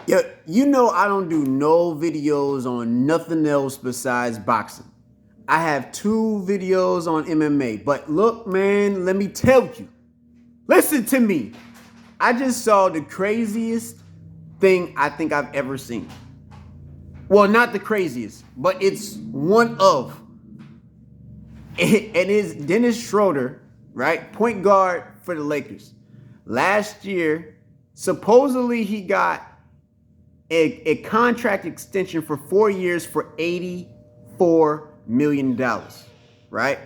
Yeah, you know I don't do no videos on nothing else besides boxing. I have 2 videos on MMA. But look, man, let me tell you. Listen to me. I just saw the craziest thing I think I've ever seen. Well, not the craziest, but it's one of. And it's Dennis Schroeder, right? Point guard for the Lakers. Last year, supposedly he got a contract extension for 4 years for $84 million, right?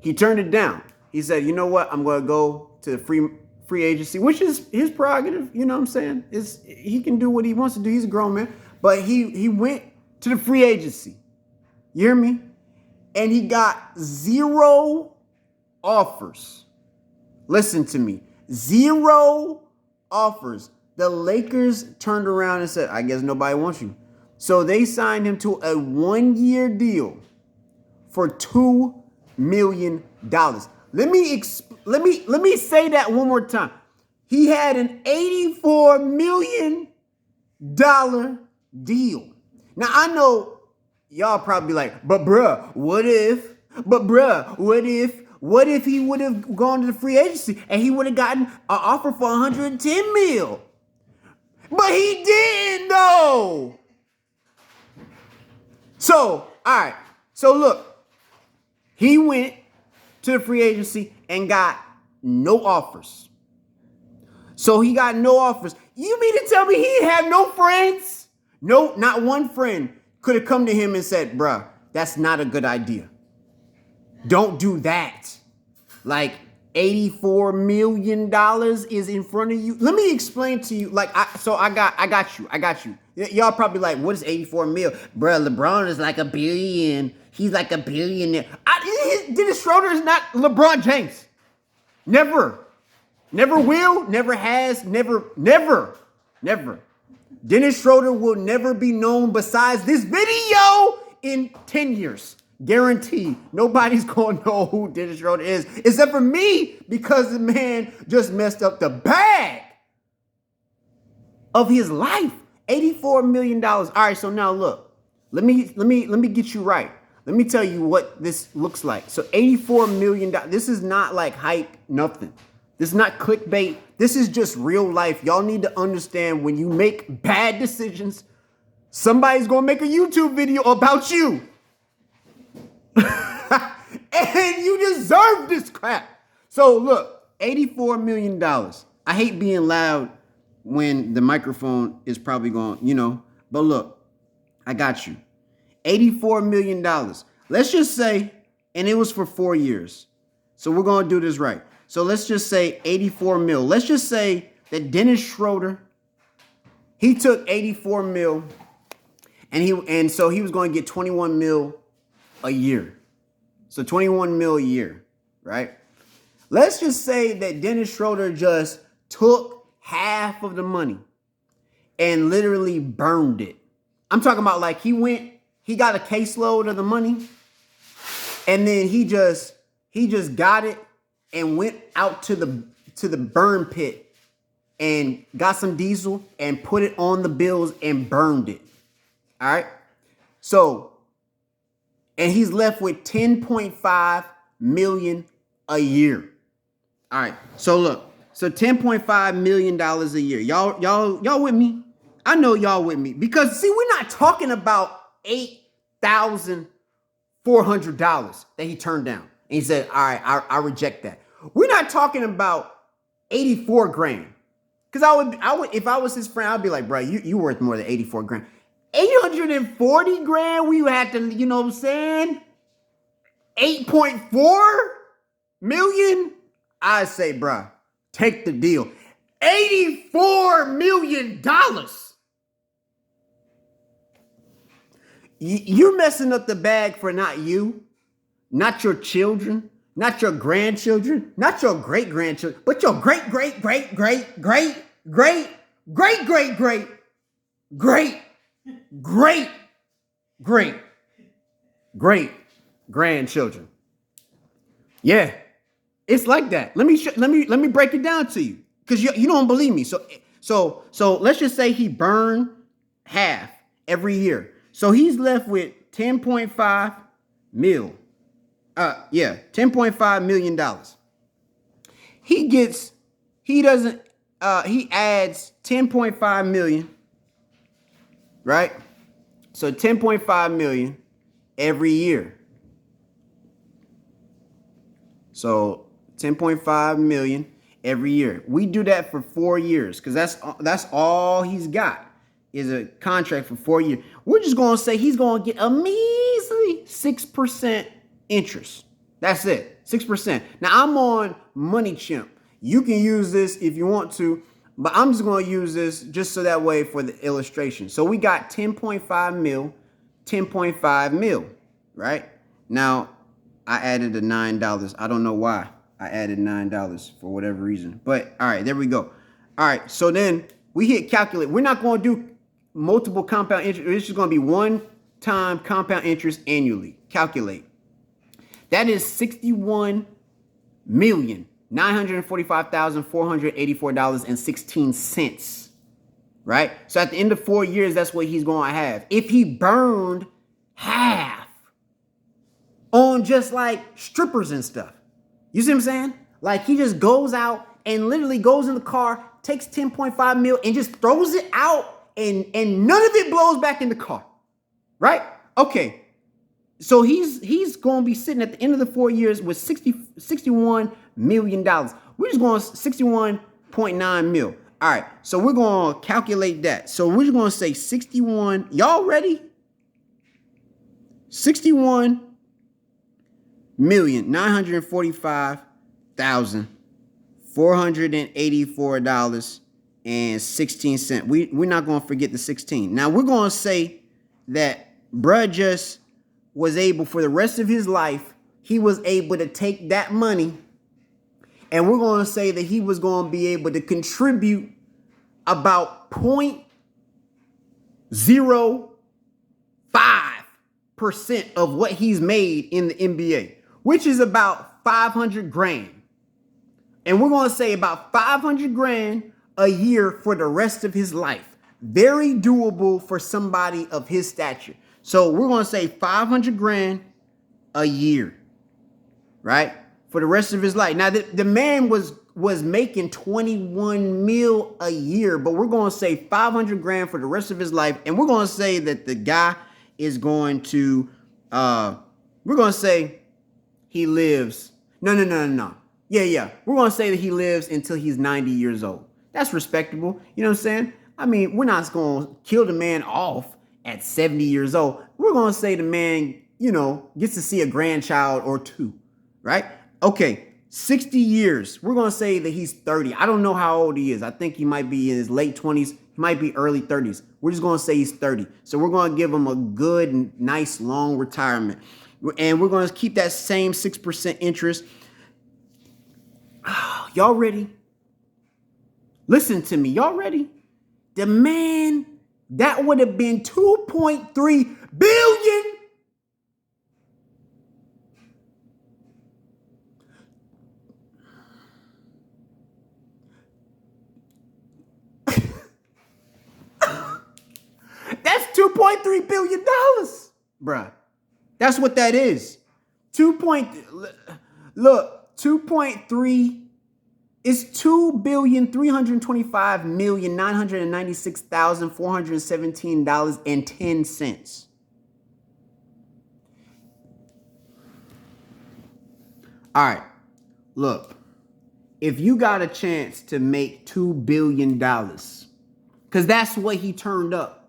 He turned it down. He said, you know what? I'm going to go to the free agency, which is his prerogative. You know what I'm saying? He can do what he wants to do. He's a grown man. But he went to the free agency. You hear me? And he got 0 offers. Listen to me. 0 offers. The Lakers turned around and said, I guess nobody wants you. So they signed him to a 1-year deal for $2 million. Let me say that one more time. He had an $84 million deal. Now I know y'all probably like, but bruh, what if he would have gone to the free agency and he would have gotten an offer for 110 mil? But he didn't though. So, all right. So look, he went to the free agency and got no offers. So he got no offers. You mean to tell me he had no friends? No, not one friend could have come to him and said, bruh, that's not a good idea. Don't do that. Like $84 million is in front of you. Let me explain to you. Like, I got you. Y'all probably like, what is 84 mil? Bruh, LeBron is like $1 billion. He's like a billionaire. Dennis Schroeder is not LeBron James. Never will, never has, never. Dennis Schroeder will never be known besides this video in 10 years. Guaranteed. Nobody's going to know who Dennis Schroeder is, except for me, because the man just messed up the bag of his life. $84 million. All right, so now look. Let me get you right. Let me tell you what this looks like. So $84 million. This is not like hype, nothing. This is not clickbait. This is just real life. Y'all need to understand when you make bad decisions, somebody's going to make a YouTube video about you. And you deserve this crap. So look, $84 million. I hate being loud when the microphone is probably going, but look, I got you. $84 million. Let's just say, and it was for 4 years. So we're going to do this right. So let's just say 84 mil. Let's just say that Dennis Schroeder, he took 84 mil and so he was going to get 21 mil a year. So 21 mil a year, right? Let's just say that Dennis Schroeder just took half of the money and literally burned it. I'm talking about like he got a caseload of the money and then he just got it and went out to the burn pit and got some diesel and put it on the bills and burned it. All right. So, and he's left with 10.5 million a year. All right. So look, so $10.5 million a year. Y'all with me? I know y'all with me because see, we're not talking about $8,400 that he turned down. And he said, all right, I reject that. We're not talking about 84 grand. Because I would, if I was his friend, I'd be like, bro, you worth more than 84 grand. 840 grand, we would have to, you know what I'm saying? 8.4 million? I say, bro, take the deal. $84 million. You're messing up the bag for not you, not your children, not your grandchildren, not your great-grandchildren, but your great-grandchildren. Yeah, it's like that. Let me break it down to you because you don't believe me. So So let's just say he burned half every year. So he's left with 10.5 mil. $10.5 million. He adds 10.5 million, right? So 10.5 million every year. So 10.5 million every year. We do that for 4 years because that's all he's got is a contract for 4 years. We're just going to say he's going to get a measly 6% interest. That's it, 6%. Now, I'm on Money Chimp. You can use this if you want to, but I'm just going to use this just so that way for the illustration. So we got 10.5 mil, 10.5 mil, right? Now, I added the $9. I don't know why I added $9 for whatever reason. But, all right, there we go. All right, so then we hit calculate. We're not going to do multiple compound interest. It's just going to be one-time compound interest annually. Calculate. That is $61,945,484.16. Right? So at the end of 4 years, that's what he's going to have. If he burned half on just like strippers and stuff. You see what I'm saying? Like he just goes out and literally goes in the car, takes 10.5 mil and just throws it out and none of it blows back in the car. Right? Okay. So he's going to be sitting at the end of the 4 years with $61 million. We're just going 61.9 mil. All right. So we're going to calculate that. So we're just going to say 61. Y'all ready? $61,945,484.16. We're not going to forget the 16. Now we're going to say that bruh just was able for the rest of his life, he was able to take that money and we're going to say that he was going to be able to contribute about 0.05% of what he's made in the NBA, which is about 500 grand. And we're going to say about 500 grand a year for the rest of his life. Very doable for somebody of his stature. So we're going to say 500 grand a year, right? For the rest of his life. Now, the man was making 21 mil a year, but we're going to say 500 grand for the rest of his life. And we're going to say that the guy is going to, we're going to say he lives. No. Yeah. We're going to say that he lives until he's 90 years old. That's respectable. You know what I'm saying? I mean, we're not going to kill the man off at 70 years old. We're going to say the man, gets to see a grandchild or two, right? Okay, 60 years. We're going to say that he's 30. I don't know how old he is. I think he might be in his late 20s. He might be early 30s. We're just going to say he's 30. So we're going to give him a good, nice, long retirement. And we're going to keep that same 6% interest. Y'all ready? Listen to me. Y'all ready? The man, that would have been 2.3 billion. That's $2.3 billion, bruh. That's what that is. 2.3 is $2,325,996,417.10. All right, look, if you got a chance to make $2 billion, because that's what he turned up.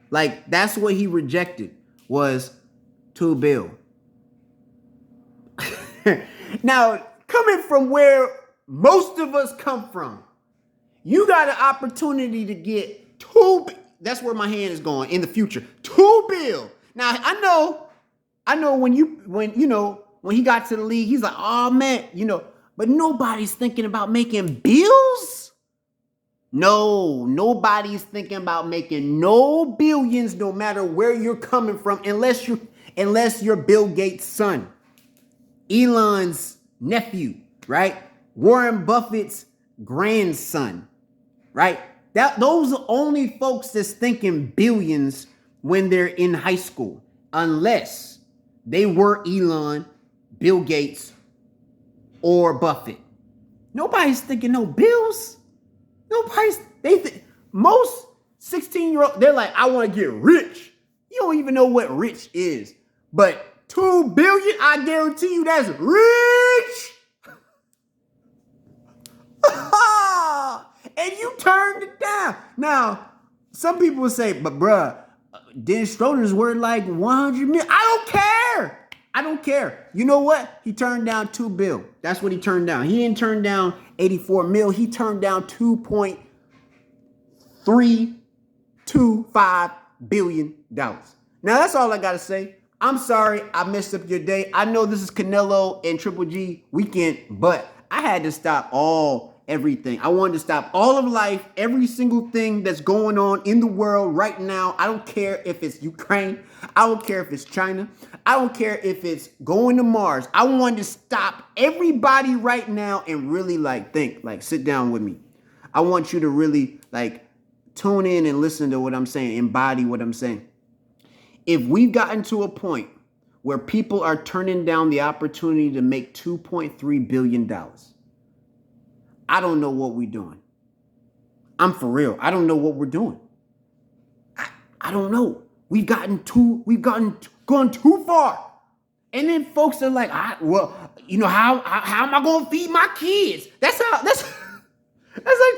Like, that's what he rejected was $2 billion. Now, coming from where most of us come from, you got an opportunity to get that's where my hand is going in the future. $2 billion. Now, I know when he got to the league, he's like, oh man, but nobody's thinking about making bills. No, nobody's thinking about making no billions, no matter where you're coming from, unless you're Bill Gates' son, Elon's nephew, right? Warren Buffett's grandson, right? Those are only folks that's thinking billions when they're in high school, unless they were Elon, Bill Gates, or Buffett. Nobody's thinking no bills. Most 16-year-olds, they're like, I want to get rich. You don't even know what rich is. But $2 billion, I guarantee you that's rich. And you turned it down. Now, some people will say, but bruh, Dennis Schroeder's worth like 100 million. I don't care. You know what? He turned down $2 billion. That's what he turned down. He didn't turn down 84 mil. He turned down $2.325 billion. Now, that's all I got to say. I'm sorry I messed up your day. I know this is Canelo and Triple G weekend, but I had to stop everything. I wanted to stop all of life, every single thing that's going on in the world right now. I don't care if it's Ukraine. I don't care if it's China. I don't care if it's going to Mars. I wanted to stop everybody right now and really think, sit down with me. I want you to really tune in and listen to what I'm saying, embody what I'm saying. If we've gotten to a point where people are turning down the opportunity to make $2.3 billion, I don't know what we're doing. I'm for real. I don't know what we're doing. I don't know. We've gone too far. And then folks are like, how am I gonna feed my kids? That's like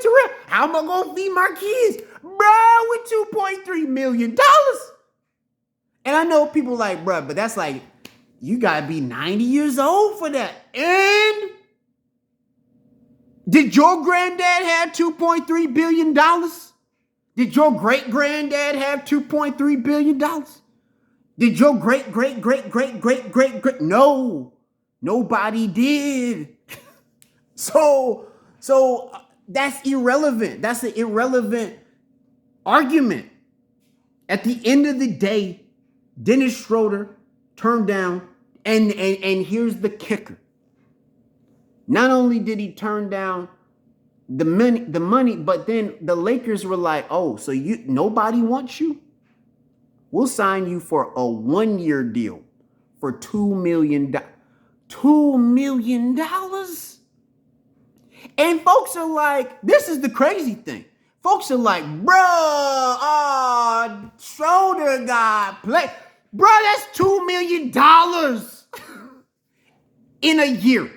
Terrell. How am I gonna feed my kids? Bro, with $2.3 million. And I know people like, bro, but that's like, you gotta be 90 years old for that. And did your granddad have $2.3 billion? Did your great-granddad have $2.3 billion? Did your great-great-great-great-great-great? No, nobody did. So that's irrelevant. That's an irrelevant argument. At the end of the day, Dennis Schroeder turned down, and here's the kicker. Not only did he turn down the money, but then the Lakers were like, oh, so nobody wants you? We'll sign you for a 1-year deal for $2 million. $2 million? And folks are like, this is the crazy thing. Folks are like, bro, Schroeder got played. Bro, that's $2 million in a year.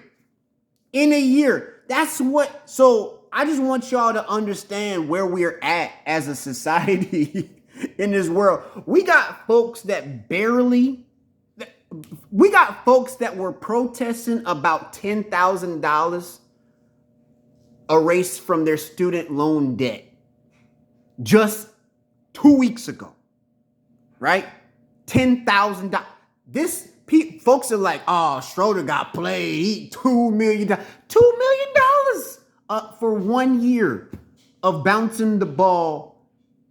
In a year. That's what, so I just want y'all to understand where we're at as a society in this world. We got folks that were protesting about $10,000 erased from their student loan debt just 2 weeks ago, right? $10,000. Folks are like, oh, Schroeder got played. He $2 million. $2 million for 1 year of bouncing the ball.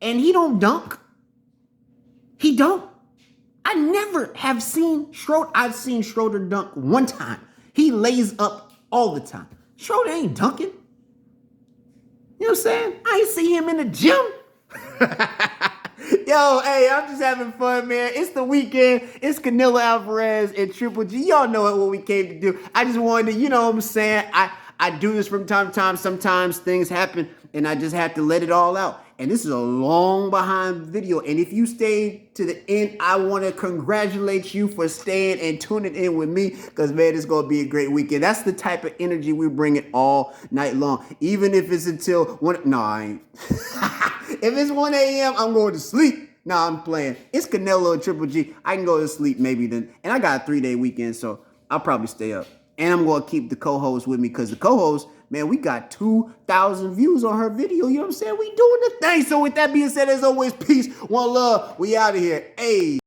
And he don't dunk. He don't. I never have seen Schroeder. I've seen Schroeder dunk one time. He lays up all the time. Schroeder ain't dunking. You know what I'm saying? I ain't see him in the gym. Yo, hey, I'm just having fun, man. It's the weekend. It's Canelo Alvarez and Triple G. Y'all know what we came to do. I just wanted to, you know what I'm saying? I do this from time to time. Sometimes things happen, and I just have to let it all out. And this is a long behind video. And if you stayed to the end, I want to congratulate you for staying and tuning in with me, because, man, it's going to be a great weekend. That's the type of energy we bring it all night long. Even if it's until 1, no, I ain't. If it's 1 a.m., I'm going to sleep. Nah, I'm playing. It's Canelo and Triple G. I can go to sleep maybe then. And I got a 3-day weekend, so I'll probably stay up. And I'm going to keep the co-host with me, because the co-host, man, we got 2,000 views on her video. You know what I'm saying? We doing the thing. So with that being said, as always, peace, one love. We out of here. Hey.